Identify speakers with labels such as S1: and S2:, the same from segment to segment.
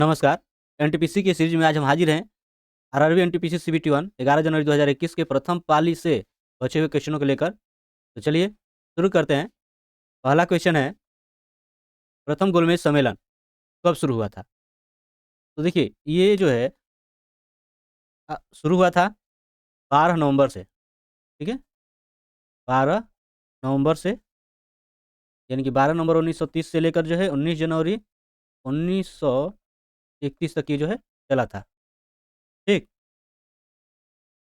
S1: नमस्कार। एनटीपीसी की सीरीज में आज हम हाजिर हैं। आरआरबी एनटीपीसी सीबीटी 1 11 जनवरी 2021 के प्रथम पाली से बचे हुए क्वेश्चनों को लेकर। तो चलिए शुरू करते हैं। पहला क्वेश्चन है, प्रथम गोलमेज सम्मेलन कब शुरू हुआ था? तो देखिए ये जो है शुरू हुआ था 12 नवंबर से। ठीक है, 12 नवंबर से, यानी कि 12 नवंबर 1930 से लेकर जो है 19 जनवरी 1931 तक ये जो है चला था। ठीक,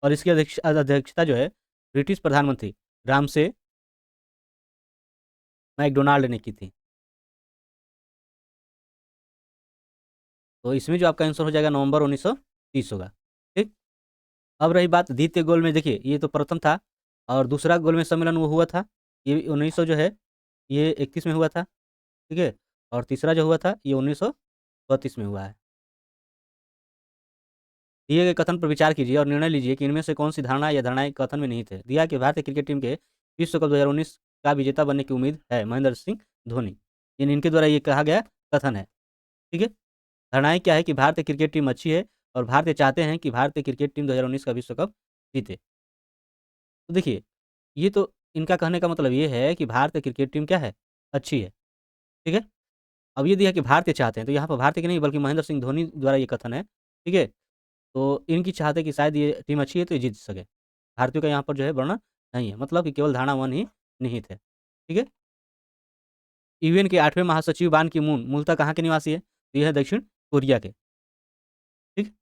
S1: और इसकी अध्यक्षता जो है ब्रिटिश प्रधानमंत्री रामसे मैकडोनाल्ड ने की थी। तो इसमें जो आपका आंसर हो जाएगा नवंबर 1930 होगा। ठीक, अब रही बात द्वितीय गोल में। देखिए ये तो प्रथम था और दूसरा गोल में सम्मेलन वो हुआ था, ये 1900 जो है ये 31 में हुआ था। ठीक है, और तीसरा जो हुआ था ये 1932 में हुआ है। दिए गए कथन पर विचार कीजिए और निर्णय लीजिए कि इनमें से कौन सी धारणा या धारणाएं कथन में नहीं थे। दिया कि भारतीय क्रिकेट टीम के विश्व कप 2019 का विजेता बनने की उम्मीद है महेंद्र सिंह धोनी। इनके द्वारा ये कहा गया कथन है। ठीक है, धारणाएं क्या है कि भारतीय क्रिकेट टीम अच्छी है और भारतीय चाहते हैं कि भारतीय क्रिकेट टीम 2019 का विश्व कप जीते। तो देखिए ये तो इनका कहने का मतलब ये है कि भारतीय क्रिकेट टीम क्या है, अच्छी है। ठीक है, अब ये दिया कि भारतीय चाहते हैं, तो यहाँ पर भारतीय के नहीं बल्कि महेंद्र सिंह धोनी द्वारा ये कथन है। ठीक है, तो इनकी चाहत है कि शायद ये टीम अच्छी है तो ये जीत सके। भारतीयों का यहाँ पर जो है वर्णन नहीं है, मतलब कि केवल धारणा 1 ही निहित है। ठीक है, यूएन के 8वें महासचिव बान की मून मूलतः कहाँ के निवासी है? तो ये है दक्षिण कोरिया के। ठीक,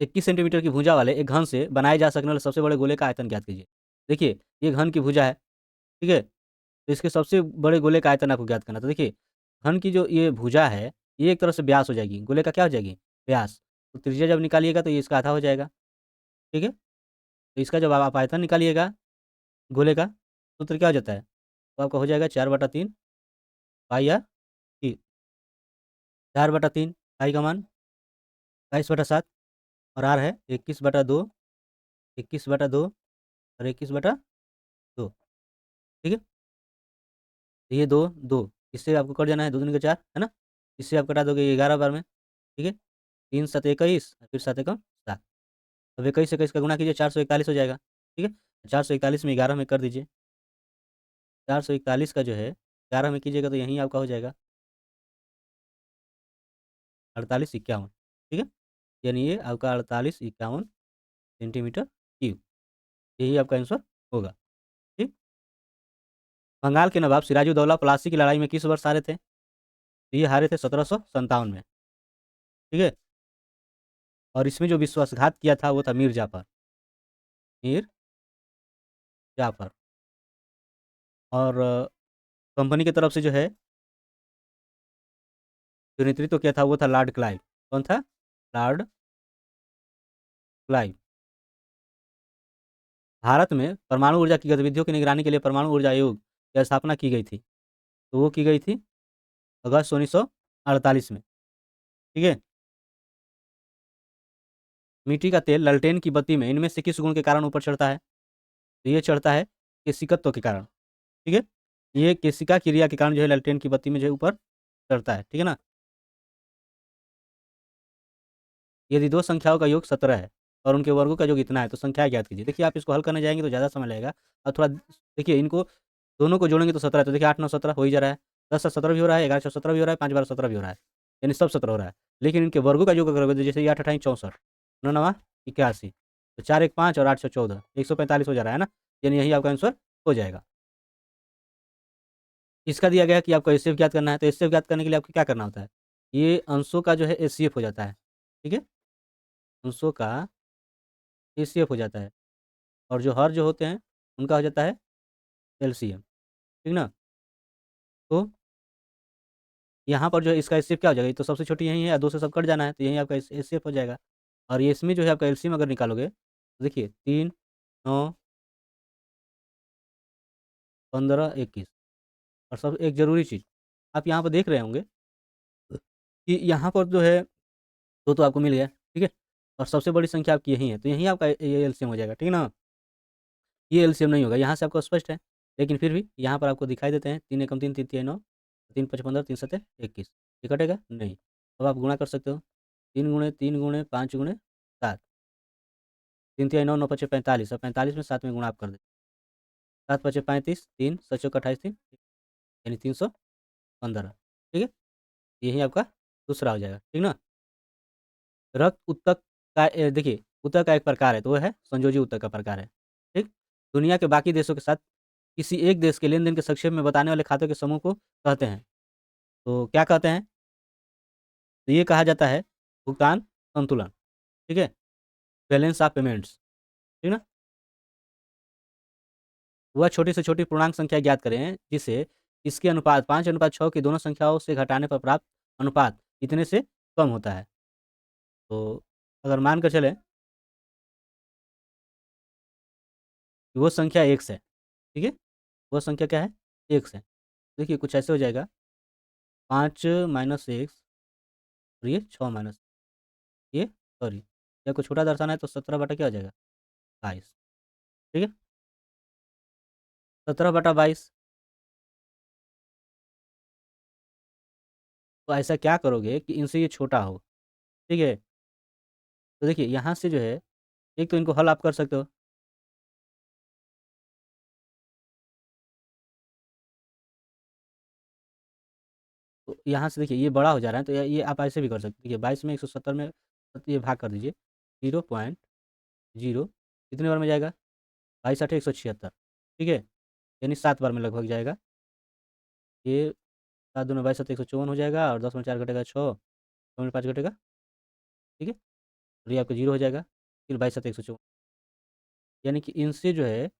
S1: 21 सेंटीमीटर की भुजा वाले एक घन से बनाए जा सकने वाले सबसे बड़े गोले का आयतन ज्ञात कीजिए। देखिए ये घन की भुजा है। ठीक है, तो इसके सबसे बड़े गोले का आयतन आपको ज्ञात करना। तो देखिए घन की जो ये भुजा है ये एक तरह से व्यास हो जाएगी, गोले का क्या हो जाएगी? व्यास। तो त्रिज्या जब निकालिएगा तो ये इसका आधा हो जाएगा। ठीक है, तो इसका जब आप आयतन निकालिएगा गोले का, सूत्र क्या हो जाता है? तो आपका हो जाएगा 4/3 पाई या 4/3 पाई का मान 22/7 और आर है 21/2, 21/2 और 21/2। ठीक है, तो ये दो दो इससे आपको कट जाना है, 2 दूनी का 4 है ना। इससे आप कटा दोगे 11 बार में। ठीक है, 3 7 21 फिर 7 एकम 7। अब 21 से 21 का गुणा कीजिए, 441 हो जाएगा। ठीक है, 441 में 11 में कर दीजिए। 441 का जो है 11 में कीजिएगा तो यहीं आपका हो जाएगा 48-51। ठीक है, यानी ये आपका 48-51 सेंटीमीटर क्यूब, यही आपका आंसर होगा। ठीक, बंगाल के नवाब सिराजुद्दौला प्लासी की लड़ाई में किस वर्ष हारे थे? तो ये हारे थे 1757 में। ठीक है, और इसमें जो विश्वासघात किया था वो था मीर जाफर। मीर जाफर। और कंपनी की तरफ से जो है जो नेतृत्व किया था वो था लॉर्ड क्लाइव। कौन था? Lord Clive. भारत में परमाणु ऊर्जा की गतिविधियों की निगरानी के लिए परमाणु ऊर्जा आयोग की स्थापना की गई थी। तो वो की गई थी अगस्त 1948 में। ठीक है, मिट्टी का तेल ललटेन की बत्ती में इनमें से किस गुण के कारण ऊपर चढ़ता है? तो ये चढ़ता है केशिकत्व के कारण। ठीक है, ये केशिका क्रिया के कारण जो है ललटेन की बत्ती में जो है ऊपर चढ़ता है। ठीक है ना, यदि दो संख्याओं का योग 17 है और उनके वर्गों का योग इतना है तो संख्या ज्ञात कीजिए। देखिए आप इसको हल करने जाएंगे तो ज़्यादा समय लगेगा और थोड़ा देखिए इनको दोनों को जोड़ेंगे तो 17 है। तो देखिए 8 9 17 हो ही जा रहा है, 10 7 17 भी हो रहा है, 11 6 17 भी हो रहा है, 5 12 17 भी हो रहा है, यानी सब 17 हो रहा है। लेकिन इनके वर्गों का योग अगर करोगे तो जैसे ये 8 28 64, 9 9 81, तो 4 1 5 और 8 14 145 हो जा रहा है ना, यानी यही आपका आंसर हो जाएगा। इसका दिया गया है कि आपको एचसीएफ ज्ञात करना है, तो एचसीएफ ज्ञात करने के लिए आपको क्या करना होता है? ये अंशों का जो है एचसीएफ हो जाता है। ठीक है, अंशों का एचसीएफ हो जाता है और जो हर जो होते हैं उनका हो जाता है एलसीएम। ठीक ना, तो यहाँ पर जो है इसका एचसीएफ क्या हो जाएगा? ये तो सबसे छोटी यही है, 2 से सब कट जाना है तो यही आपका एचसीएफ हो जाएगा। और ये इसमें जो है आपका एलसीएम अगर निकालोगे तो देखिए 3 9 15 21। और सब एक ज़रूरी चीज़ आप यहाँ पर देख रहे होंगे कि यहाँ पर जो है 2 तो आपको मिल गया। ठीक है, और सबसे बड़ी संख्या आपकी यही है, तो यहीं आपका ये एलसीएम हो जाएगा। ठीक है ना, ये एलसीएम नहीं होगा, यहाँ से आपको स्पष्ट है। लेकिन फिर भी यहाँ पर आपको दिखाई देते हैं 3 एकम 3 3 तिहाई 9, 3 5 15, 3 7 21, ये कटेगा नहीं। अब आप गुणा कर सकते हो, 3 गुणे 5 गुणे 7, 3 तिहाई 9, 9 पचे 45, अब 45 में 7 में गुणा आप कर दें, 7 पचे 35, 3 7 चौक 28, 3 यानी 315, ठीक है। यही आपका दूसरा हो जाएगा, ठीक ना। रक्त ऊतक का देखिए ऊतक का एक प्रकार है, तो वो है संयोजी ऊतक का प्रकार है, ठीक। दुनिया के बाकी देशों के साथ किसी एक देश के लेन देन के संक्षेप में बताने वाले खातों के समूह को कहते हैं, तो क्या कहते हैं, तो ये कहा जाता है भुगतान संतुलन, ठीक है, बैलेंस ऑफ पेमेंट्स, ठीक ना। वह छोटी से छोटी पूर्णांक संख्या ज्ञात करें जिसे इसके अनुपात 5:6 की दोनों संख्याओं से घटाने पर प्राप्त अनुपात इतने से कम होता है। तो अगर मान कर चलें कि वो संख्या 1 है, ठीक है, वो संख्या क्या है, 1 है। देखिए कुछ ऐसे हो जाएगा, 5 माइनस 1 और ये 6 माइनस ये सॉरी, या कुछ छोटा दर्शाना है तो 17 बटा क्या हो जाएगा, 22, ठीक है, 17 बटा 22। तो ऐसा क्या करोगे कि इनसे ये छोटा हो, ठीक है। तो देखिए यहाँ से जो है, एक तो इनको हल आप कर सकते हो, तो यहाँ से देखिए ये बड़ा हो जा रहा है, तो ये आप ऐसे भी कर सकते, देखिए 22 में 170 में ये भाग कर दीजिए, 0.0 कितने बार में जाएगा, 22 8 176, ठीक है, यानी 7 बार में लगभग जाएगा। ये 7 दूनी 22 7 154 हो जाएगा, और 10 में 4 घटेगा 6, 6 में 5 घटेगा, ठीक है, और ये आपका 0 हो जाएगा, फिर 22 7 154, यानी कि इनसे जो है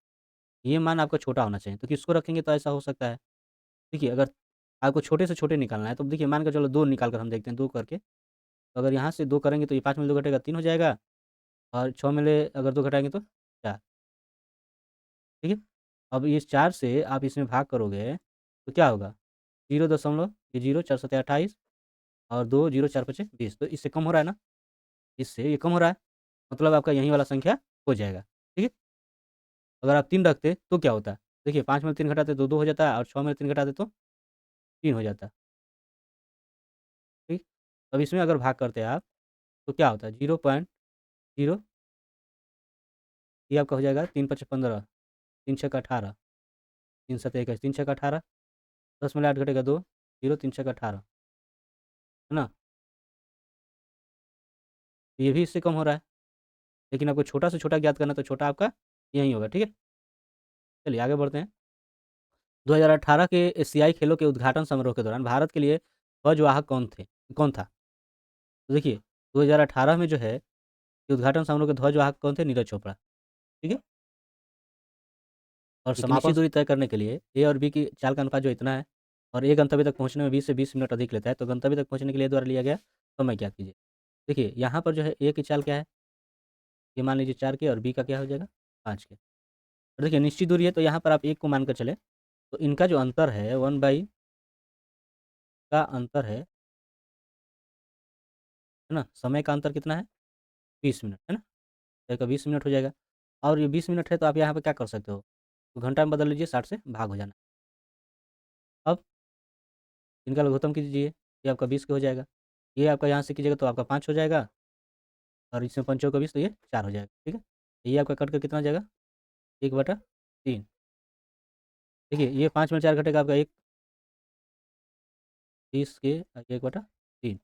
S1: ये मान आपका छोटा होना चाहिए, तो किसको रखेंगे तो ऐसा हो सकता है। देखिए अगर आपको छोटे से छोटे निकालना है, तो देखिए मान के चलो 2 निकाल कर हम देखते हैं, 2 करके, तो अगर यहाँ से 2 करेंगे तो ये 5 में 2 घटेगा 3 हो जाएगा, और 6 में ले अगर 2 घटाएँगे तो 4, ठीक है। अब इस 4 से आप इसमें भाग करोगे तो क्या होगा, 0 दशमलव ये 0 4 सत्ते 28 और 2 0 4 पचे 20, तो इससे कम हो रहा है ना, इससे ये कम हो रहा है, मतलब आपका यही वाला संख्या हो जाएगा, ठीक है। अगर आप 3 रखते तो क्या होता? देखिए 5 में 3 घटाते तो 2 हो जाता है, और 6 में 3 घटाते तो 3 हो जाता, ठीक। अब इसमें अगर भाग करते आप तो क्या होता है, 0.0, ये आपका हो जाएगा 3 पचे 15, 3 छक्का 18, 3 सत्ते 21, 3 छक्का 18, 10 में 8 घटेगा 2, 0 3 छक्का 18, है ना? तो ये भी इससे कम हो रहा है, लेकिन आपको छोटा से छोटा ज्ञात करना है, तो छोटा आपका यही होगा, ठीक है? चलिए आगे बढ़ते हैं। 2018 के एशियाई खेलों के उद्घाटन समारोह के दौरान भारत के लिए ध्वजवाहक कौन था? तो देखिए 2018 में जो है ये उद्घाटन समारोह के ध्वजवाहक कौन थे? नीरज चोपड़ा, ठीक है? और लेकिन निश्चित दूरी तय करने के लिए ए और बी की चाल का अनुपात जो इतना है, और ए गंतव्य तक पहुँचने में 20 से 20 मिनट अधिक लेता है, तो गंतव्य तक पहुँचने के लिए द्वारा लिया गया समय ज्ञात कीजिए। देखिए यहाँ पर जो है ए की चाल क्या है? ये मान लीजिए 4 की, और बी का क्या हो जाएगा? 5 के। और देखिए निश्चित दूरी है, तो यहाँ पर आप 1 को मानकर चलें, तो इनका जो अंतर है 1 बाई का अंतर है ना? समय का अंतर कितना है? 20 मिनट, है ना? तो का 20 मिनट हो जाएगा, और ये 20 मिनट है, तो आप यहाँ पे क्या कर सकते हो? तो घंटा में बदल लीजिए, 60 से भाग हो जाना। अब इनका लघुत्तम कीजिए, ये आपका 20 का हो जाएगा। ये आपका यहाँ से कीजिएगा तो आपका 5 हो जाएगा, और इसमें 5 चौका 20, तो ये 4 हो जाएगा, ठीक है? ये आपका कट कर कितना हो जाएगा? 1/3। देखिए ये 5 में 4 घटेगा आपका 1, 20 के 1/3,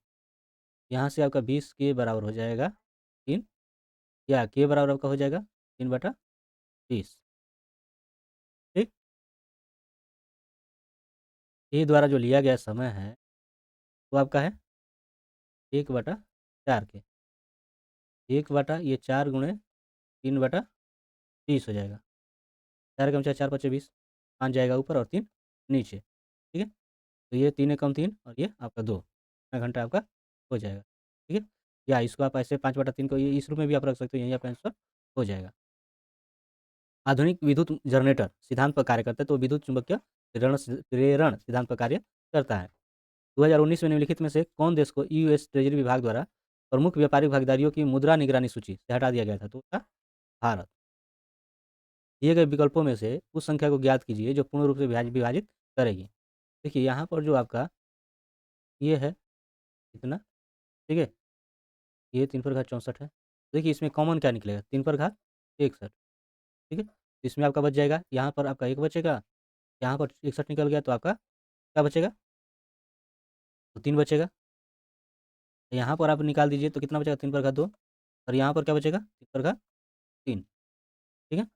S1: यहाँ से आपका 20 के बराबर हो जाएगा 3, या के बराबर आपका हो जाएगा 3/20, ठीक। ए द्वारा जो लिया गया समय है वो आपका है 1/4 के, 1/4 गुणे 3/20 हो जाएगा। 4 कम 4 4 पचे 20, 5 जाएगा ऊपर और 3 नीचे, ठीक है। तो ये 3 एकम 3 और ये आपका 2, इतना घंटा आपका हो जाएगा, ठीक है। या इसको आप ऐसे 5/3 को ये इस रूप में भी आप रख सकते हो, यही आपका आंसर हो जाएगा। आधुनिक विद्युत जनरेटर सिद्धांत पर कार्य करता है, तो विद्युत चुंबकीय प्रेरण सिद्धांत पर कार्य करता है। 2019 में निम्नलिखित में से कौन देश को यूएस ट्रेजरी विभाग द्वारा प्रमुख व्यापारिक भागीदारियों की मुद्रा निगरानी सूची से हटा दिया गया था? तो था भारत। दिए गए विकल्पों में से उस संख्या को ज्ञात कीजिए जो पूर्ण रूप से विभाजित करेगी। देखिए यहाँ पर जो आपका ये है कितना, ठीक है? ये 3 पर घात 64 है। देखिए इसमें कॉमन क्या निकलेगा? 3 पर घात 61, ठीक है? इसमें आपका बच जाएगा, यहाँ पर आपका 1 बचेगा, यहाँ पर 61 निकल गया तो आपका क्या बचेगा? तो 3 बचेगा। यहाँ पर आप निकाल दीजिए तो कितना बचेगा? 3 पर घात 2 और यहाँ पर क्या बचेगा? 3 पर घात 3, ठीक है?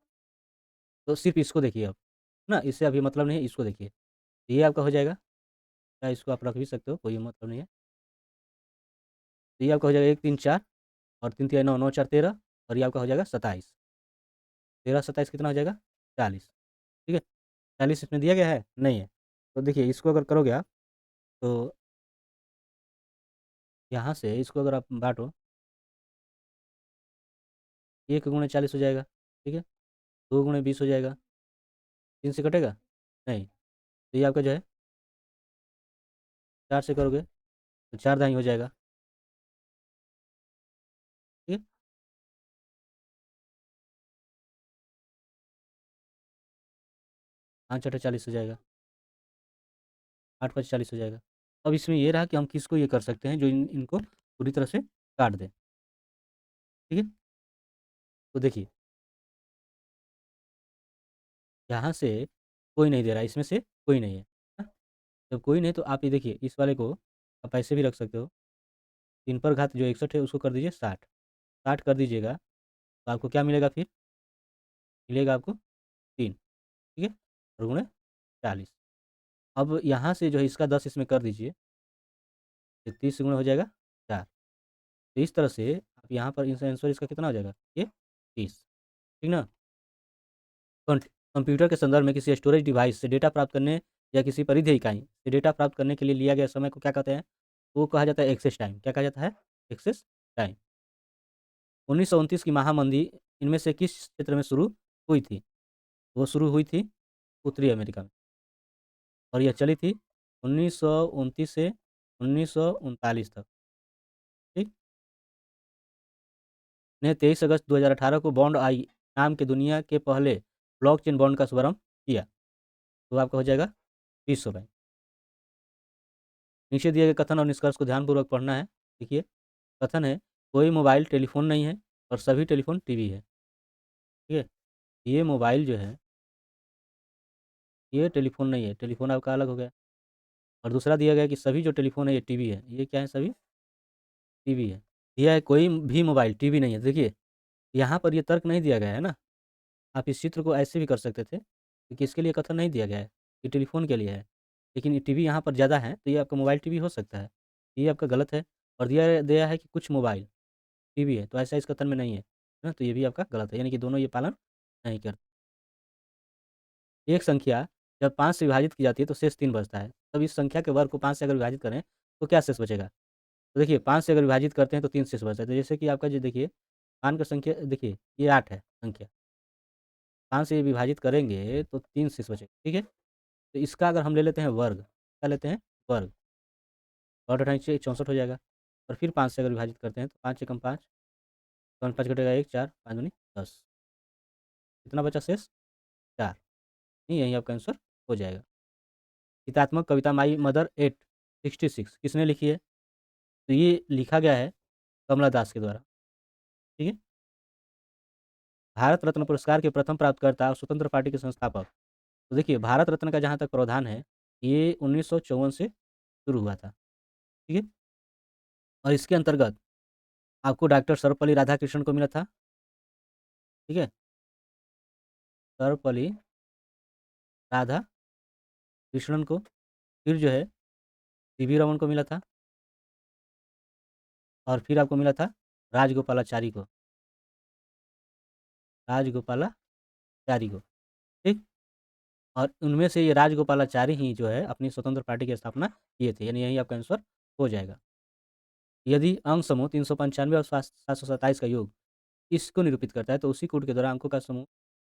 S1: तो सिर्फ़ इसको देखिए अब, ना इससे अभी मतलब नहीं है, इसको देखिए। ये आपका हो जाएगा, या इसको आप रख भी सकते हो, कोई मतलब नहीं है। तो ये आपका हो जाएगा 1 3 4 और 3 3 9 9 4 13 और ये आपका हो जाएगा 27। 13 27 कितना हो जाएगा? 40, ठीक है? 40 इसमें दिया गया है? नहीं है। तो देखिए इसको अगर करोगे आप, तो यहाँ से इसको अगर आप बाँटो, 1 गुणे 40 हो जाएगा, ठीक है? 2 गुणे 20 हो जाएगा, 3 से कटेगा? नहीं। तो ये आपका जो है 4 से करोगे तो 4 दाई हो जाएगा, ठीक है? 5 8 40 हो जाएगा, 8 5 40 हो जाएगा। अब इसमें ये रहा कि हम किसको ये कर सकते हैं जो इनको पूरी तरह से काट दें, ठीक है? तो देखिए, यहाँ से कोई नहीं दे रहा है, इसमें से कोई नहीं है, हाँ? जब कोई नहीं तो आप ये देखिए इस वाले को आप ऐसे भी रख सकते हो, 3 पर घात जो 61 है उसको कर दीजिए 60, 60 कर दीजिएगा तो आपको क्या मिलेगा फिर? मिलेगा आपको 3, ठीक है? और गुणे 40। अब यहाँ से जो है इसका 10 इसमें कर दीजिए, तो 30 गुणा हो जाएगा 4। तो इस तरह से आप यहाँ पर इसका आंसर इसका कितना हो जाएगा? ये 30, ठीक ना? कंप्यूटर के संदर्भ में किसी स्टोरेज डिवाइस से डेटा प्राप्त करने या किसी परिधीय इकाई से डेटा प्राप्त करने के लिए लिया गया समय को क्या कहते हैं? वो कहा जाता है एक्सेस टाइम। क्या कहा जाता है? Access time. 1929 की महामंदी इनमें से किस क्षेत्र में शुरू हुई थी? वो शुरू हुई थी उत्तरी अमेरिका में और यह चली थी 1929 से 1939 तक, ठीक? ने 23 अगस्त 2018 को बॉन्ड आई नाम के दुनिया के पहले ब्लॉकचेन बॉन्ड का शुभारंभ किया। तो आपका हो जाएगा ₹20। नीचे दिए गए कथन और निष्कर्ष को ध्यानपूर्वक पढ़ना है। देखिए, कथन है, कोई मोबाइल टेलीफ़ोन नहीं है और सभी टेलीफ़ोन टीवी है, ठीक है? ये मोबाइल जो है, ये टेलीफ़ोन नहीं है, टेलीफ़ोन आपका अलग हो गया। और दूसरा दिया गया है कि सभी जो टेलीफ़ोन है ये टीवी है। ये क्या है सभी? टीवी है। दिया है कोई भी मोबाइल टीवी नहीं है। देखिए, यहाँ पर ये तर्क नहीं दिया गया है ना, आप इस चित्र को ऐसे भी कर सकते थे, क्योंकि इसके लिए कथन नहीं दिया गया है, ये टेलीफ़ोन के लिए है। लेकिन ये टीवी यहाँ पर ज़्यादा है, तो ये आपका मोबाइल टीवी हो सकता है। ये आपका गलत है और दिया है कि कुछ मोबाइल टीवी है, तो ऐसा इस कथन में नहीं है ना? तो ये भी आपका गलत है, यानी कि दोनों ये पालन नहीं करते। एक संख्या जब 5 से विभाजित की जाती है तो शेष 3 बचता है। तब इस संख्या के वर्ग को 5 से अगर विभाजित करें तो क्या शेष बचेगा? तो देखिए 5 से अगर विभाजित करते हैं तो 3 शेष बचता है। तो जैसे कि आपका जो देखिए 5 का संख्या देखिए ये 8 है संख्या, 5 से विभाजित करेंगे तो 3 शेष बचेगा, ठीक है? तो इसका अगर हम ले लेते हैं वर्ग, क्या लेते हैं? वर्ग, और 8 64 हो जाएगा और फिर 5 से अगर विभाजित करते हैं तो 5 एकम 5, 5 घटेगा 1 4, 5 दूनी 10, कितना बचा शेष? 4, नहीं यही आपका आंसर हो जाएगा। गीतात्मक कविता माई मदर एट 66 किसने लिखी है? तो ये लिखा गया है कमला दास के द्वारा, ठीक है? भारत रत्न पुरस्कार के प्रथम प्राप्तकर्ता और स्वतंत्र पार्टी के संस्थापक। तो देखिए भारत रत्न का जहाँ तक प्रावधान है, ये 1954 से शुरू हुआ था, ठीक है? और इसके अंतर्गत आपको डॉक्टर सर्वपल्ली राधाकृष्णन को मिला था, ठीक है? सर्वपल्ली राधाकृष्णन को, फिर जो है सीवी रमन को मिला था और फिर आपको मिला था राजगोपालाचारी को, राजगोपालाचारी को, ठीक? और उनमें से ये राजगोपालाचारी ही जो है अपनी स्वतंत्र पार्टी की स्थापना किए थे, यानी यही आपका आंसर हो जाएगा। यदि अंक समूह 395 और 727 का योग इसको निरूपित करता है, तो उसी कूट के द्वारा अंकों का समूह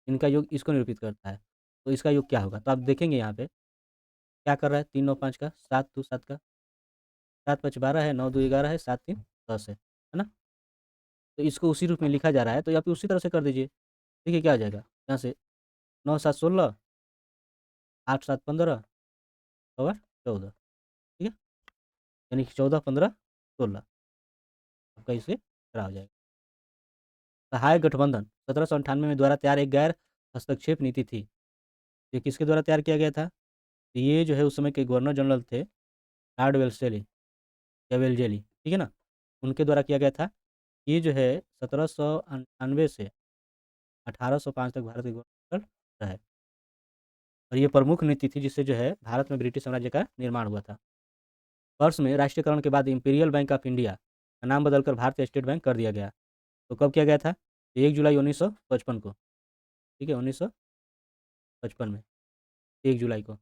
S1: इनका योग इसको निरूपित करता है। तो इसका योग क्या होगा? तो आप देखेंगे यहाँ पे क्या कर रहा है 3 9 5 का, 7 2 7 का, 7 5 12 है, 9 2 11 है, 7 3 10 है ना? तो इसको उसी रूप में लिखा जा रहा है, तो आप उसी तरह से कर दीजिए। देखिए क्या आ जाएगा? यहाँ से 9 7 16, 8 7 15 और 14, ठीक है, यानी कि 14, 15, 16 आपका इससे पूरा हो जाएगा। सहायक गठबंधन 1798 में द्वारा तैयार एक गैर हस्तक्षेप नीति थी। ये किसके द्वारा तैयार किया गया था? ये जो है उस समय के गवर्नर जनरल थे लॉर्ड वेल्सेली या वेलजेली, ठीक है ना, उनके द्वारा किया गया था। ये जो है 1798 से 1805 तक भारत के गवर्नर रहे और ये प्रमुख नीति थी जिससे जो है भारत में ब्रिटिश साम्राज्य का निर्माण हुआ था। वर्ष में राष्ट्रीयकरण के बाद इंपीरियल बैंक ऑफ इंडिया का नाम बदलकर भारतीय स्टेट बैंक कर दिया गया। तो कब किया गया था? 1 जुलाई 1955 को, ठीक है, 1955 में 1 जुलाई को।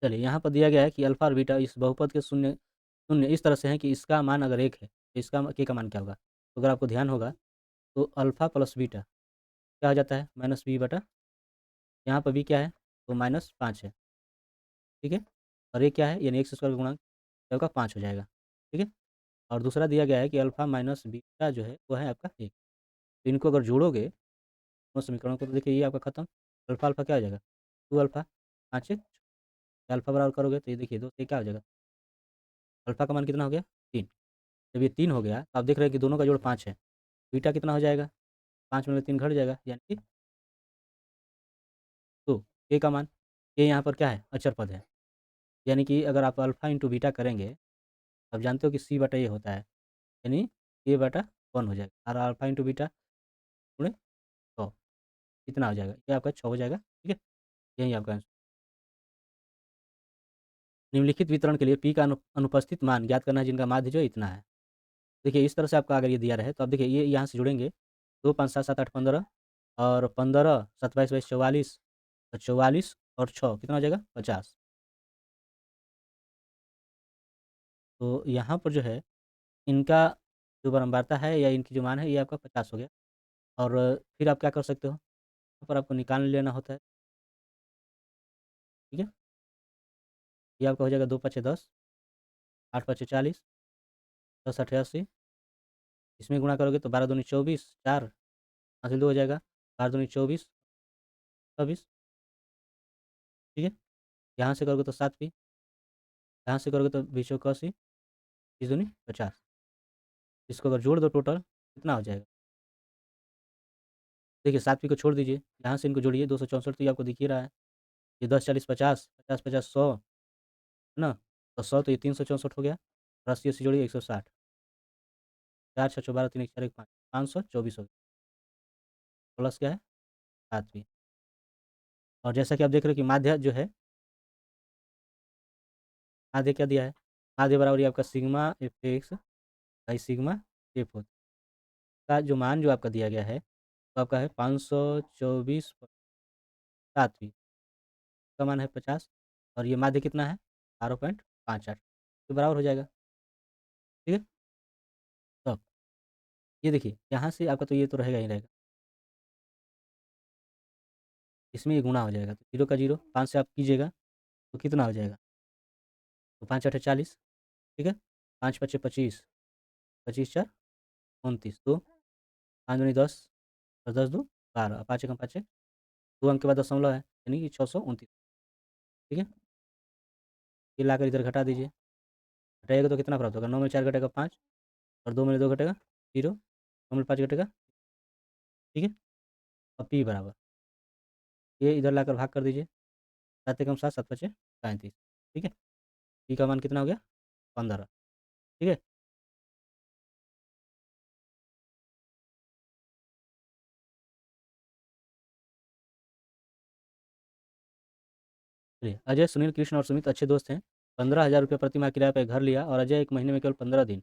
S1: चलिए यहाँ पर दिया गया है कि अल्फा और बीटा इस बहुपद के शून्य शून्य इस तरह से है कि इसका मान अगर एक है तो इसका के का मान क्या होगा? तो अगर आपको ध्यान होगा तो अल्फा प्लस बीटा क्या हो जाता है? माइनस बी बटा, यहाँ पर बी क्या है? तो -5 है, ठीक है, और ये क्या है? यानी एक्स स्क्वायर का गुणा आपका 5 हो जाएगा, ठीक है। और दूसरा दिया गया है कि अल्फा माइनस बीटा जो है वो है आपका 1। तो इनको अगर जोड़ोगे दोनों समीकरणों को तो देखिए ये आपका खत्म, अल्फा अल्फा क्या हो जाएगा? 2 अल्फा 5 अल्फा बराबर करोगे तो ये देखिए दोस्त ये क्या हो जाएगा? अल्फा का मान कितना हो गया? 3। जब ये 3 हो गया तो आप देख रहे हैं कि दोनों का जोड़ 5 है। बीटा कितना हो जाएगा? 5 में 3 घट जाएगा, यानी कि 2। के का मान, के यहाँ पर क्या है? अचर पद है, यानी कि अगर आप अल्फा इंटू बीटा करेंगे, आप जानते हो कि सी बटा ए होता है, यानी ए बटा 1 हो जाएगा और अल्फा इंटू बीटा गुणे 100 कितना हो जाएगा? ये आपका 6 हो जाएगा, ठीक है, यही आपका आंसर। निम्नलिखित वितरण के लिए पी का अनुपस्थित मान ज्ञात करना है जिनका माध्य जो है इतना है। देखिए इस तरह से आपका अगर ये दिया रहे तो आप देखिए ये यहाँ से जुड़ेंगे 2, 5, 7, 7, 8, 15 और 15, 7, 22, 22, 44 और 44 और 6 कितना हो जाएगा? 50। तो यहाँ पर जो है इनका जो बारंबारता है या इनकी जो मान है ये आपका 50 हो गया और फिर आप क्या कर सकते हो? यहाँ पर आपको निकाल लेना होता है, ठीक है। ये आपका हो जाएगा 2 पचे 10, 8 पचे 40, 10 अठे 80, इसमें गुणा करोगे तो 12 दूनी 24, 4 हासिल 2 हो जाएगा, 12 दूनी 24, 26, ठीक है। यहाँ से करोगे तो 7 भी, यहाँ से करोगे तो 20 चौक 80, 30 दूनी 50। इसको अगर जोड़ दो टोटल कितना हो जाएगा? देखिए 7 पी को छोड़ दीजिए, यहाँ से इनको जोड़िए 264 तो ये आपको दिख ही रहा है। ये 10, 40, 50, 50, 50, 100 है ना? और 100 तो ये 364 हो गया और 80, 80 जोड़िए 160, 4 6 12 3 1 4 1 5, 524 हो गया, प्लस क्या है? 7 भी। और जैसा कि आप देख रहे हो कि माध्य जो है, माध्य क्या दिया है? माध्य बराबर ये आपका sigma F x by sigma F होता है। का जो मान जो आपका दिया गया है वो आपका है 524 7 का मान है 50 और ये माध्य कितना है? 12.58 तो बराबर हो जाएगा, ठीक है। तो ये देखिए यहाँ से आपका तो ये तो रहेगा ही रहेगा, इसमें ये गुणा हो जाएगा तो 0 का 0 5 से आप कीजिएगा तो कितना हो जाएगा? तो 5 8 40, ठीक है, 5 5 25, 25 4 29, 2 5 दूनी 10 और 10 2 12, 5 एकम 5 2 अंक के बाद दशमलव है यानी कि 629, ठीक है। ये लाकर इधर घटा दीजिए, घटाइएगा तो कितना प्राप्त होगा? 9 में 4 घटेगा 5 और 2 में 2 घटेगा 0, 9 में 5 घटेगा, ठीक है। और पी बराबर ये इधर लाकर भाग कर दीजिए, 7 एकम 7 7 पचे 35, ठीक है। पी का मान कितना हो गया? 15, ठीक है। चलिए अजय, सुनील, कृष्ण और सुमित अच्छे दोस्त हैं। 15,000 रुपये प्रति माह किराए पर घर लिया और अजय एक महीने में केवल 15 दिन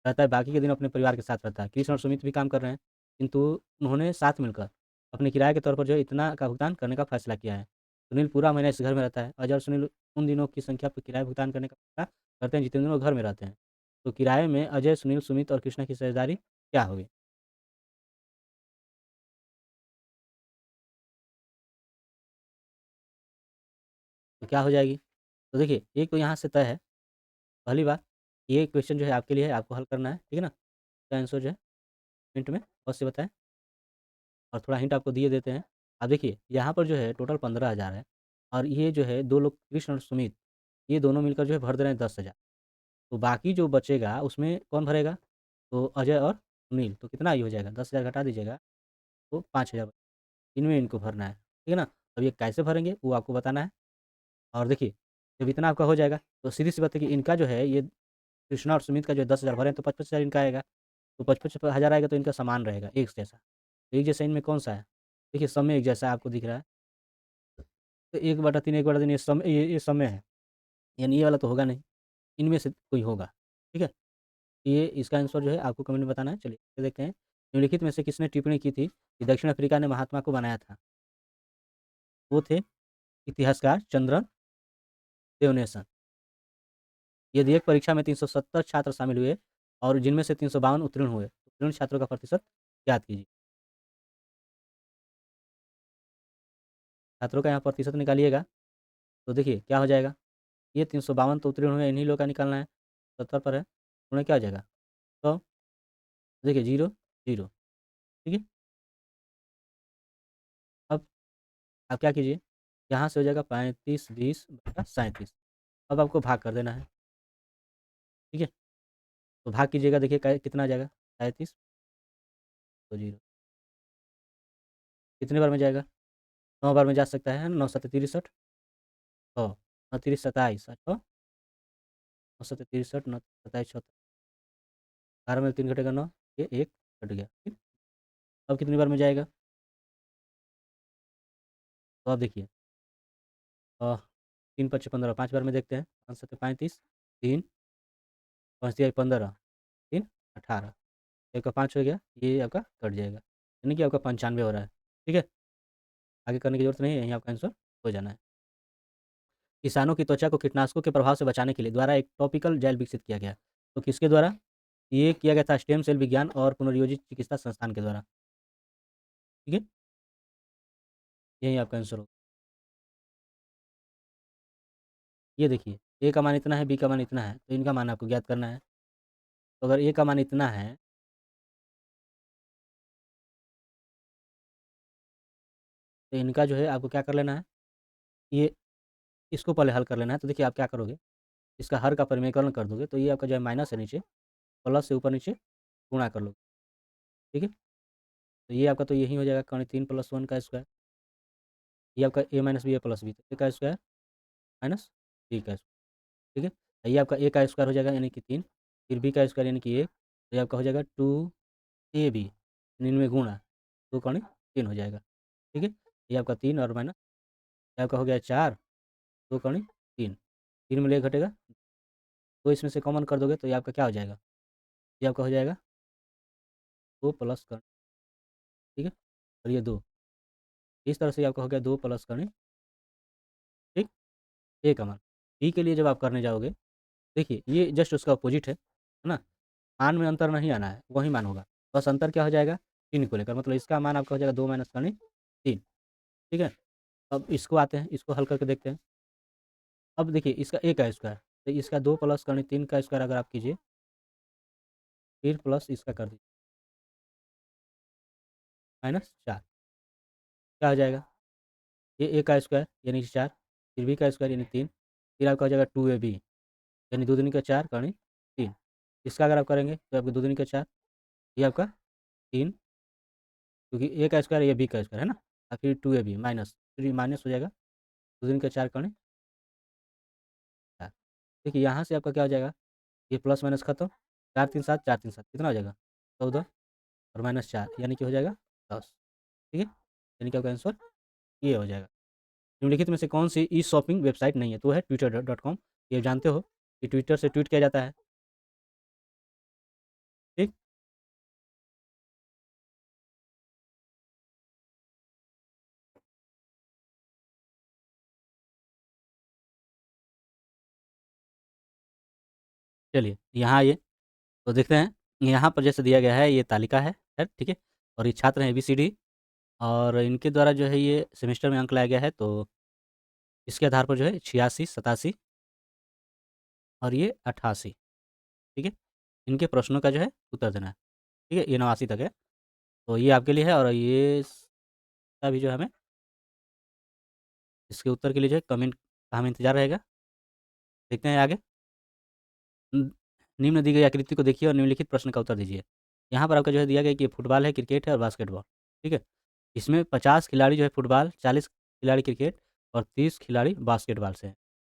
S1: रहता है, बाकी के दिन अपने परिवार के साथ रहता है। कृष्ण और सुमित भी काम कर रहे हैं, किंतु उन्होंने साथ मिलकर अपने किराए के तौर पर जो है इतना का भुगतान करने का फैसला किया है। सुनील पूरा महीना इस घर में रहता है। अजय और सुनील उन दिनों की संख्या पर किराया भुगतान करने का फैसला करते हैं जितने दिन वो घर में रहते हैं। तो किराए में अजय, सुनील, सुमित और कृष्णा की साझेदारी क्या होगी? तो क्या हो जाएगी? तो देखिए एक तो यहाँ से तय है, पहली बात ये क्वेश्चन जो है आपके लिए है, आपको हल करना है, ठीक है ना? इसका आंसर जो है मिनट में अवश्य बताएं। और थोड़ा हिंट आपको दिए देते हैं। अब देखिए यहाँ पर जो है टोटल 15,000 है और ये जो है 2 लोग कृष्ण और सुमित, ये दोनों मिलकर जो है भर दे रहे हैं 10,000। तो बाकी जो बचेगा उसमें कौन भरेगा? तो अजय और सुनील, तो कितना ये हो जाएगा? 10,000 घटा दीजिएगा तो 5,000, इनमें इनको भरना है, ठीक है ना? अब ये कैसे भरेंगे वो आपको बताना है। और देखिए, जब इतना आपका हो जाएगा तो सीधी-सी बात है कि इनका जो है ये कृष्णा और सुमित का जो है 10,000 भरे हैं तो 55,000 इनका आएगा। तो 55,000 आएगा तो इनका समान रहेगा, एक जैसा। तो एक जैसा इनमें कौन-सा है? देखिए सब में एक जैसा आपको दिख रहा है। तो 1/3 1/3 ये समय है, यानी ये वाला तो होगा नहीं, इनमें से कोई होगा, ठीक है? ये इसका आंसर जो है आपको कमेंट में बताना है। चलिए आगे देखते हैं, निम्नलिखित में से किसने टिप्पणी की थी कि दक्षिण अफ्रीका ने महात्मा को बनाया था? वो थे इतिहासकार चंद्रन देवनेसन। यदि एक परीक्षा में 370 छात्र शामिल हुए और जिनमें से 352 उत्तीर्ण हुए, तो उत्तीर्ण छात्रों का प्रतिशत ज्ञात कीजिए। छात्रों का यहाँ प्रतिशत निकालिएगा, तो देखिए क्या हो जाएगा? ये 352 तो उत्तीर्ण हुए, इन्हीं लोग का निकालना है, 70 पर है, उन्हें क्या हो जाएगा? 100, देखिए 0, 0, ठीक है? अब आप क्या कीजिए, यहाँ से हो जाएगा 35, 20 बटा 37। अब आपको भाग कर देना है, ठीक है? तो भाग कीजिएगा, देखिए कै कितना आ जाएगा? 37 तो 0, कितनी बार में जाएगा? 9 बार में जा सकता है, 9 सत्ते 63, 100, 9 तिरिस 27 और 6, 9 सत्ते 63, 9 27 74, 12 में 3 घटेगा 9, ये 1 कट गया, ठीक? अब कितनी बार में जाएगा? तो अब देखिए 3 पच्चे 15, 5 बार में देखते हैं, 5 सत्ते 35, 3 5 तिया 15, 3 18, एक का 5 हो गया, ये आपका कट जाएगा, यानी कि आपका 95 हो रहा है, ठीक है? आगे करने की ज़रूरत नहीं है, यहीं आपका आंसर हो जाना है। किसानों की त्वचा को कीटनाशकों के प्रभाव से बचाने के लिए द्वारा एक टॉपिकल जेल विकसित किया गया। तो किसके द्वारा? ये किया गया था स्टेम सेल विज्ञान और पुनर्योजित चिकित्सा संस्थान के द्वारा, ठीक है? यही आपका आंसर होगा। ये देखिए, ए का मान इतना है, बी का मान इतना है, तो इनका मान आपको ज्ञात करना है। तो अगर ए का मान इतना है, तो इनका जो है आपको क्या कर लेना है, ये इसको पहले हल कर लेना है। तो देखिए आप क्या करोगे, इसका हर का परिमेयकरण कर दोगे, तो ये आपका जो है माइनस है नीचे, प्लस से ऊपर नीचे गुणा कर लोगे, ठीक है? तो ये आपका तो यही हो जाएगा कर्ण 3 + 1 का स्क्वायर, ये आपका a - b प्लस बी, तो ए का स्क्वायर माइनस बी का स्क्वायर, ठीक है? ये आपका ए का स्क्वायर हो जाएगा यानी कि 3, फिर बी का स्क्वायर यानी कि 1, तो ये आपका हो जाएगा 2ab, इनमें गुणा 2 कौणी 3 हो जाएगा, ठीक है? ये आपका 3 और माइनस, ये आपका हो गया 4, 2 कौणी 3, 3 में ले घटेगा, तो इसमें से कॉमन कर दोगे तो ये आपका क्या हो जाएगा? ये आपका हो जाएगा 2 प्लस कर्ण, ठीक है? और ये 2, इस तरह से ये आपका हो गया 2 प्लस कर्ण, ठीक? ए का मान। बी के लिए जब आप करने जाओगे, देखिए ये जस्ट उसका अपोजिट है ना? मान में अंतर नहीं आना है, वही मान होगा। बस अंतर क्या हो जाएगा? 3 को लेकर, मतलब इसका मान आपका हो जाएगा 2 माइनस करनी 3, ठीक है? अब इसको आते हैं, इसको हल करके देखते हैं। अब देखिए इसका ए का स्क्वायर, तो इसका 2 प्लस करनी 3 का स्क्वायर अगर आप कीजिए, फिर प्लस इसका कर दीजिए, माइनस 4, क्या हो जाएगा? ये ए का स्क्वायर यानी कि 4, फिर बी का स्क्वायर यानी 3, फिर आपका हो जाएगा 2ab यानी 2 दूनी का 4 करनी 3। इसका अगर आप करेंगे तो आपको 2 दूनी का 4, ये आपका 3, क्योंकि ए का स्क्वायर ये बी का स्क्वायर है ना, और फिर 2ab माइनस, फिर ये माइनस हो जाएगा, 2 दूनी का 4 करनी 4। देखिए यहाँ से आपका क्या हो जाएगा, ये प्लस माइनस खत्म, 4 3 7, 4 3 7 कितना हो जाएगा? 14 और माइनस 4 यानी कि हो जाएगा 10, ठीक है? यानी कि आपका आंसर ये हो जाएगा। निम्नलिखित में से कौन सी ई शॉपिंग वेबसाइट नहीं है? तो है ट्विटर.com, ये जानते हो कि ट्विटर से ट्वीट किया जाता है, ठीक? चलिए यहाँ आइए, तो देखते हैं, यहाँ पर जैसे दिया गया है ये तालिका है, ठीक है? और ये छात्र हैं ABCD और इनके द्वारा जो है ये सेमेस्टर में अंक लाया गया है, तो इसके आधार पर जो है 86, 87 और ये 88, ठीक है? इनके प्रश्नों का जो है उत्तर देना है, ठीक है? ये 89 तक है, तो ये आपके लिए है और ये इसका भी जो है हमें इसके उत्तर के लिए जो है कमेंट का हमें इंतज़ार रहेगा। देखते हैं आगे। उम, निम्न दी गई आकृति को देखिए और निम्नलिखित प्रश्न का उत्तर दीजिए। यहाँ पर आपका जो है दिया गया है कि फुटबॉल है, क्रिकेट है और बास्केटबॉल, ठीक है? इसमें 50 खिलाड़ी जो है फुटबॉल, 40 खिलाड़ी क्रिकेट और 30 खिलाड़ी बास्केटबॉल से हैं,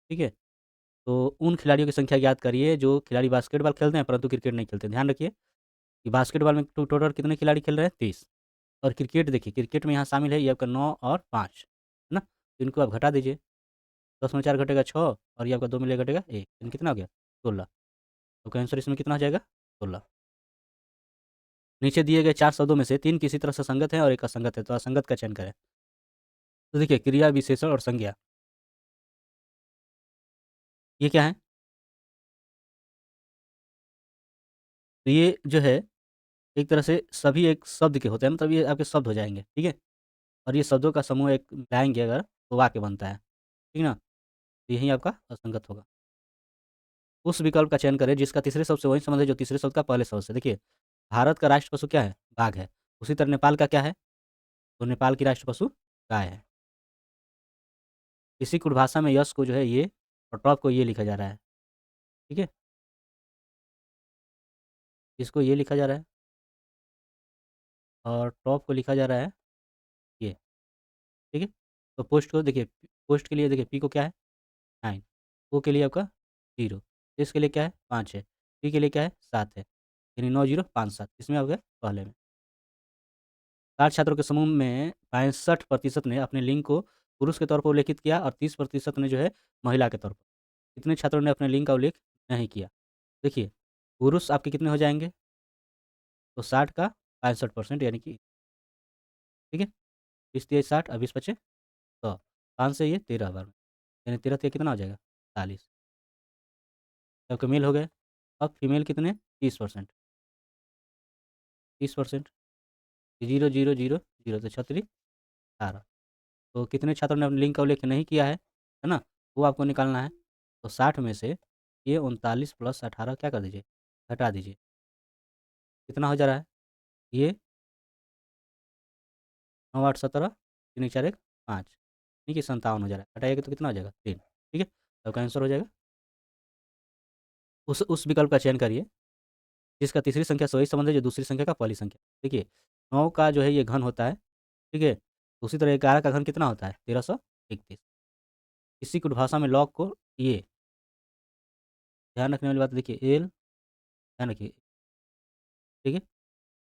S1: ठीक है? तो उन खिलाड़ियों की संख्या ज्ञात करिए जो खिलाड़ी बास्केटबॉल खेलते हैं परंतु क्रिकेट नहीं खेलते। ध्यान रखिए कि बास्केटबॉल में टोटल कितने खिलाड़ी खेल रहे हैं? 30। और क्रिकेट देखिए, क्रिकेट में यहाँ शामिल है ये आपका 9 और 5, है ना? तो इनको आप घटा दीजिए, 10 में 4 घटेगा 6 और ये आपका 2 में ले घटेगा 1, यानी कितना हो गया? 16। तो आंसर इसमें कितना हो जाएगा? 16। नीचे दिए गए 4 शब्दों में से 3 किसी तरह से संगत हैं और 1 असंगत है, तो असंगत का चयन करें। तो देखिए क्रिया, विशेषण और संज्ञा, ये क्या है? तो ये जो है एक तरह से सभी एक शब्द के होते हैं, मतलब ये आपके शब्द हो जाएँगे, ठीक है? और ये शब्दों का समूह एक मिलाएँगे अगर तो वाक्य बनता है, ठीक ना? तो यही आपका असंगत होगा। उस विकल्प का चयन करें जिसका तीसरे शब्द से वही संबंध है जो तीसरे शब्द का पहले शब्द से। देखिए, भारत का राष्ट्र पशु क्या है? बाघ है। उसी तरह नेपाल का क्या है? तो नेपाल की राष्ट्र पशु गाय है। इसी कुट भाषा में यश को जो है ये और टॉप को ये लिखा जा रहा है, ठीक है? इसको ये लिखा जा रहा है और टॉप को लिखा जा रहा है ये, ठीक है? तो पोस्ट को देखिए, पोस्ट के लिए देखिए पी को क्या है? 9, ओ के लिए आपका 0, एस के लिए क्या है? 5 है, पी के लिए क्या है? 7 है, यानी 9 0 5 7 इसमें हो गया पहले में। 60 छात्रों के समूह में 65% ने अपने लिंग को पुरुष के तौर पर उल्लेखित किया और 30% ने जो है महिला के तौर पर। कितने छात्रों ने अपने लिंग का उल्लेख नहीं किया? देखिए, पुरुष आपके कितने हो जाएँगे? तो 60 का 65% यानी कि ठीक है? 30 तिया 60 और 20 पचे 100, 5 से ये 13 बार में, यानी 13 तिया कितना हो जाएगा? 40। आपके मेल हो गए। अब फीमेल कितने? 30%, 30%, 0 0 0 0 तो 36 18। तो कितने छात्रों ने अपने लिंग का उल्लेख नहीं किया है ना? वो आपको निकालना है। तो 60 में से ये 39 प्लस 18 क्या कर दीजिए? घटा दीजिए। कितना हो जा रहा है? ये 9 8 17 3 1 4 1 5 यानी कि 57 हो जा रहा है। घटाइएगा तो कितना हो जाएगा? 3, ठीक है? तो आपका आंसर हो जाएगा। उस विकल्प का चयन करिए जिसका तीसरी संख्या से वही संबंध है जो दूसरी संख्या का पहली संख्या। देखिए 9 का जो है ये घन होता है, ठीक है? उसी तरह 11 का घन कितना होता है? 1331। इसी कुट भाषा में लॉग को ये ध्यान रखने वाली बात देखिए एल ध्यान रखिए, ठीक है?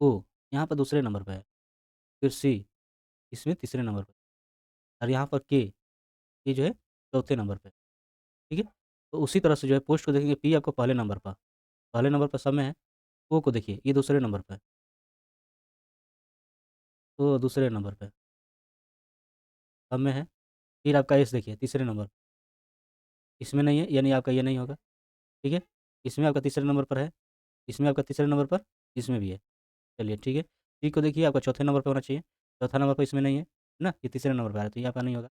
S1: ओ यहाँ पर दूसरे नंबर पे है, फिर सी इसमें तीसरे नंबर पे और यहाँ पर के ये जो है चौथे नंबर पे, ठीक है? तो उसी तरह से जो है पोस्ट को देखेंगे पी आपको पहले नंबर पर सब में है, ओ को देखिए ये दूसरे नंबर पे है, तो दूसरे नंबर पे सब में है, फिर आपका एस देखिए तीसरे नंबर, इसमें नहीं है यानी आपका ये नहीं होगा, ठीक है? इसमें आपका तीसरे नंबर पर है, इसमें आपका तीसरे नंबर पर, इसमें भी है। चलिए ठीक है, टी को देखिए आपका चौथे नंबर पे होना चाहिए, चौथा नंबर पे इसमें नहीं है ना? ये तीसरे नंबर पे आ रहा है तो ये आपका नहीं होगा।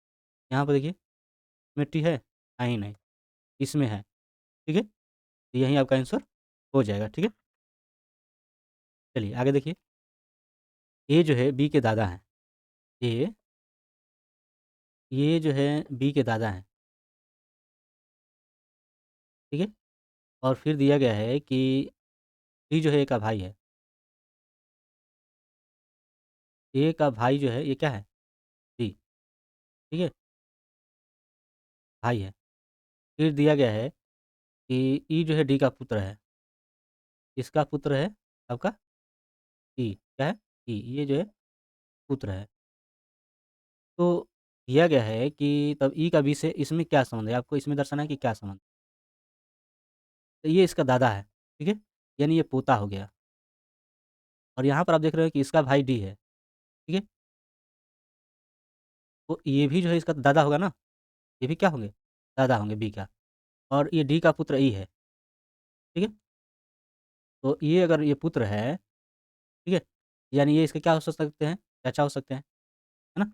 S1: यहाँ पे देखिए इसमें टी है? ही नहीं, इसमें है, ठीक है? तो यही आपका आंसर हो जाएगा, ठीक है? चलिए आगे देखिए, ए जो है बी के दादा हैं, ए ये जो है बी के दादा हैं, ठीक है? और फिर दिया गया है कि सी जो है ए का भाई है, ए का भाई जो है ये क्या है? डी, ठीक है? भाई है। फिर दिया गया है कि ई जो है डी का पुत्र है, इसका पुत्र है आपका ई, क्या है? ई, ये जो है पुत्र है। तो दिया गया है कि तब ई का बी से इसमें क्या संबंध है? आपको इसमें दर्शाना है कि क्या संबंध? तो ये इसका दादा है, ठीक है? यानी ये पोता हो गया और यहाँ पर आप देख रहे हो कि इसका भाई डी है, ठीक है? तो ये भी जो है इसका दादा होगा ना? ये भी क्या होंगे? दादा होंगे बी का और ये डी का पुत्र ई है, ठीक है? तो ये अगर ये पुत्र है, ठीक है? यानी ये इसके क्या हो सकते हैं? चाचा हो सकते हैं, है ना?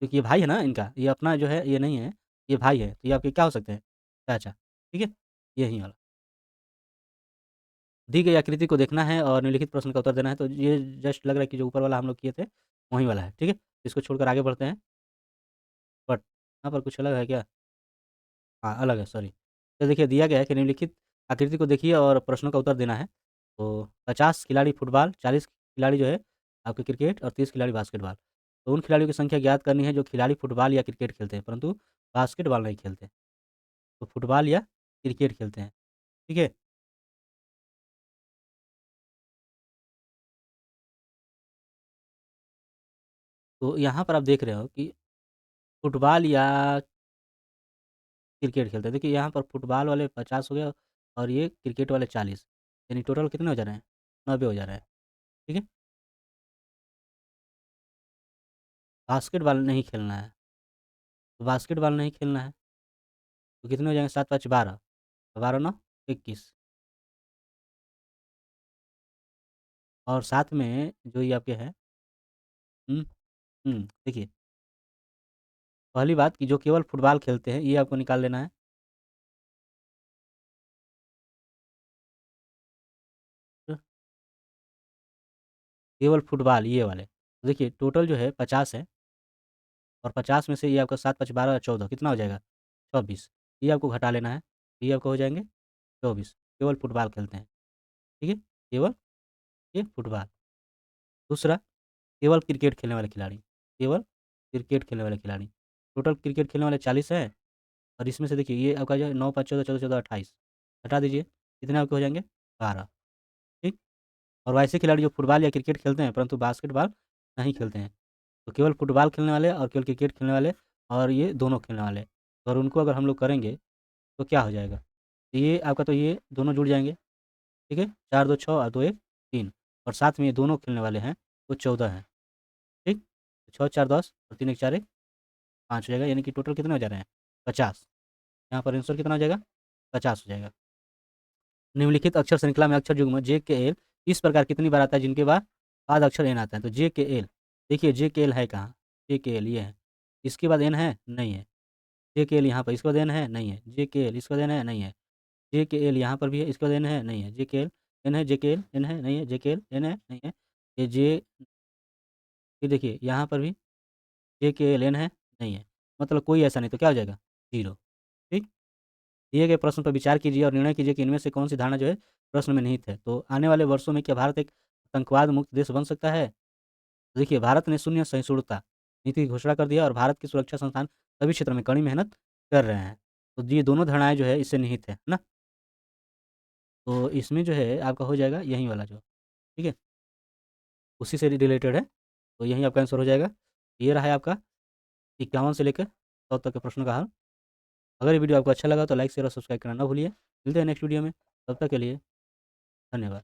S1: क्योंकि ये भाई है ना इनका, ये अपना जो है ये नहीं है, ये भाई है, तो ये आपके क्या हो सकते हैं? चाचा, ठीक है? यही वाला। दी गई आकृति को देखना है और निम्नलिखित प्रश्न का उत्तर देना है, तो ये जस्ट लग रहा है कि जो ऊपर वाला हम लोग किए थे, वही वाला है, ठीक है? इसको छोड़कर आगे बढ़ते हैं। बट यहाँ पर कुछ अलग है क्या? हाँ, अलग है, सॉरी। तो देखिए दिया गया है कि निम्नलिखित आकृति को देखिए और प्रश्नों का उत्तर देना है। तो 50 खिलाड़ी फुटबॉल, 40 खिलाड़ी जो है आपके क्रिकेट और 30 खिलाड़ी बास्केटबॉल। तो उन खिलाड़ियों की संख्या ज्ञात करनी है जो खिलाड़ी फुटबॉल या क्रिकेट खेलते हैं, परंतु बास्केटबॉल नहीं खेलते। तो फुटबॉल या क्रिकेट खेलते हैं, ठीक है? तो यहाँ पर आप देख रहे हो कि फुटबॉल या क्रिकेट खेलते हैं। देखिए यहाँ पर फुटबॉल वाले 50 हो गए और ये क्रिकेट वाले 40, यानी टोटल कितने हो जा रहे हैं? 90 हो जा रहे हैं, ठीक है? बास्केटबॉल नहीं खेलना है, तो बास्केटबॉल नहीं खेलना है, तो कितने हो जाएँगे? 7 पाँच 12, 12 9 21 और साथ में जो ये आपके हैं हुँ, देखिए पहली बात कि जो केवल फुटबॉल खेलते हैं, ये आपको निकाल लेना है। तो केवल फुटबॉल ये वाले। तो देखिए टोटल जो है 50 है और 50 में से ये आपका 7 5 12 14 कितना हो जाएगा? 24। ये आपको घटा लेना है, ये आपका हो जाएँगे 24, केवल फुटबॉल खेलते हैं, ठीक है? केवल ये फुटबॉल। दूसरा केवल क्रिकेट खेलने वाले खिलाड़ी, केवल क्रिकेट खेलने वाले खिलाड़ी। टोटल क्रिकेट खेलने वाले 40 हैं और इसमें से देखिए ये आपका जो है 9 5 14 14 14 28 हटा दीजिए, कितने आपके हो जाएँगे? 12, ठीक? और वैसे खिलाड़ी जो फुटबॉल या क्रिकेट खेलते हैं परंतु बास्केटबॉल नहीं खेलते हैं। तो केवल फुटबॉल खेलने वाले और केवल क्रिकेट खेलने वाले और ये दोनों खेलने वाले और उनको अगर हम लोग करेंगे तो क्या हो जाएगा? ये आपका तो ये दोनों जुड़ जाएँगे, ठीक है? 4 2 6 और 2 1 3 और साथ में ये दोनों खेलने वाले हैं, वो 14 हैं, ठीक? 6 4 10 और 3 1 4 1 5 हो जाएगा यानी कि टोटल कितने हो जा रहे हैं? 50। यहाँ पर आंसर कितना हो जाएगा? 50 हो जाएगा। निम्नलिखित अक्षर श्रृंखला में अक्षर युग्म जेकेएल इस प्रकार कितनी बार आता है जिनके बाद अक्षर एन आता है? तो जेकेएल देखिए जेकेएल है कहाँ? जेकेएल ये है। इसके बाद एन है? नहीं है। जेकेएल यहाँ पर इसके बाद एन है? नहीं है। जेकेएल इसके बाद एन है? नहीं है। जेकेएल यहाँ पर भी है, इसके बाद एन है? नहीं है। जेकेएल एन है, जेकेएल एन है? नहीं है। जेकेएल एन है? नहीं है। ये जे फिर देखिए यहाँ पर भी जेकेएल एन है? नहीं है। मतलब कोई ऐसा नहीं तो क्या हो जाएगा? 0, ठीक? दिए गए प्रश्न पर विचार कीजिए और निर्णय कीजिए कि इनमें से कौन सी धारणा जो है प्रश्न में निहित है। तो आने वाले वर्षों में क्या भारत एक आतंकवाद मुक्त देश बन सकता है? तो देखिए भारत ने शून्य सहिष्णुता नीति की घोषणा कर दिया और भारत के सुरक्षा संस्थान सभी क्षेत्रों में कड़ी मेहनत कर रहे हैं। तो ये दोनों धारणाएँ जो है इससे निहित है ना? तो इसमें जो है आपका हो जाएगा यही वाला जो, ठीक है? उसी से रिलेटेड है, तो यही आपका आंसर हो जाएगा। ये रहा है आपका 51 से लेकर 100 तक के प्रश्नों का हल। अगर ये वीडियो आपको अच्छा लगा तो लाइक, शेयर और सब्सक्राइब करना ना भूलिए। मिलते हैं नेक्स्ट वीडियो में, तब तक के लिए धन्यवाद।